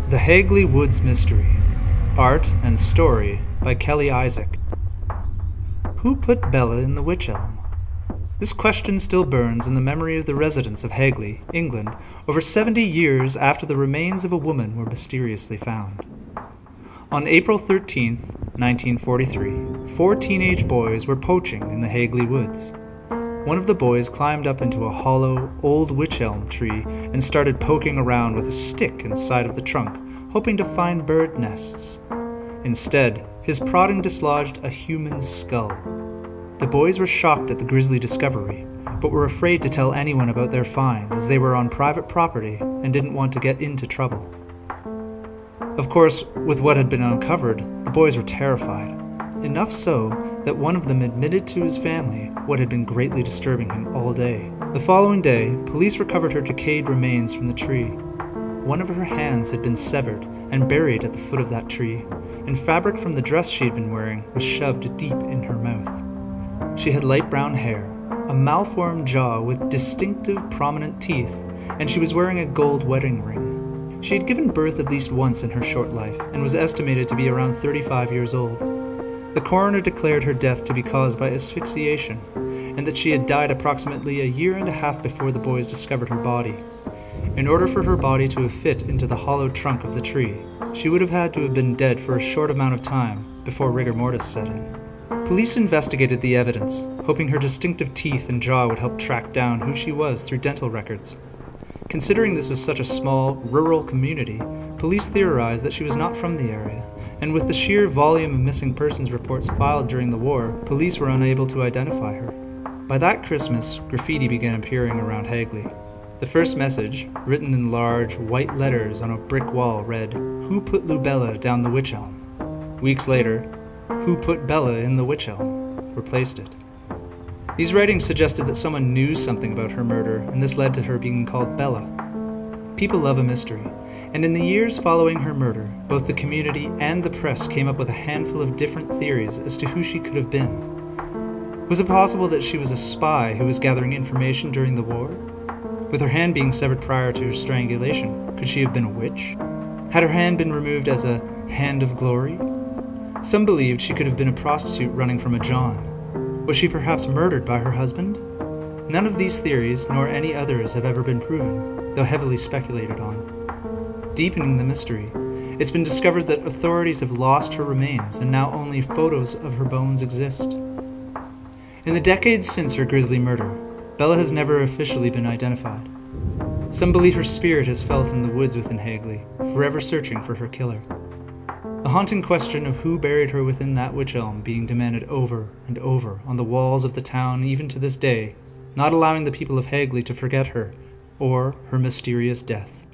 The Hagley Woods Mystery. Art and Story by Isaak. Who put Bella in the wych elm? This question still burns in the memory of the residents of Hagley, England, over 70 years after the remains of a woman were mysteriously found. On April 13, 1943, 4 teenage boys were poaching in the Hagley Woods. One of the boys climbed up into a hollow, old wych elm tree and started poking around with a stick inside of the trunk, hoping to find bird nests. Instead, his prodding dislodged a human skull. The boys were shocked at the grisly discovery, but were afraid to tell anyone about their find as they were on private property and didn't want to get into trouble. Of course, with what had been uncovered, the boys were terrified. Enough so that one of them admitted to his family what had been greatly disturbing him all day. The following day, police recovered her decayed remains from the tree. One of her hands had been severed and buried at the foot of that tree, and fabric from the dress she had been wearing was shoved deep in her mouth. She had light brown hair, a malformed jaw with distinctive prominent teeth, and she was wearing a gold wedding ring. She had given birth at least once in her short life and was estimated to be around 35 years old. The coroner declared her death to be caused by asphyxiation, and that she had died approximately a year and a half before the boys discovered her body. In order for her body to have fit into the hollow trunk of the tree, she would have had to have been dead for a short amount of time before rigor mortis set in. Police investigated the evidence, hoping her distinctive teeth and jaw would help track down who she was through dental records. Considering this was such a small, rural community, police theorized that she was not from the area, and with the sheer volume of missing persons reports filed during the war, police were unable to identify her. By that Christmas, graffiti began appearing around Hagley. The first message, written in large, white letters on a brick wall, read, "Who put Bella down the wych elm?" Weeks later, "Who put Bella in the wych elm?" replaced it. These writings suggested that someone knew something about her murder, and this led to her being called Bella. People love a mystery, and in the years following her murder, both the community and the press came up with a handful of different theories as to who she could have been. Was it possible that she was a spy who was gathering information during the war? With her hand being severed prior to her strangulation, could she have been a witch? Had her hand been removed as a hand of glory? Some believed she could have been a prostitute running from a John. Was she perhaps murdered by her husband? None of these theories, nor any others, have ever been proven, though heavily speculated on. Deepening the mystery, it's been discovered that authorities have lost her remains and now only photos of her bones exist. In the decades since her grisly murder, Bella has never officially been identified. Some believe her spirit has felt in the woods within Hagley, forever searching for her killer. The haunting question of who buried her within that wych elm being demanded over and over on the walls of the town even to this day, not allowing the people of Hagley to forget her or her mysterious death.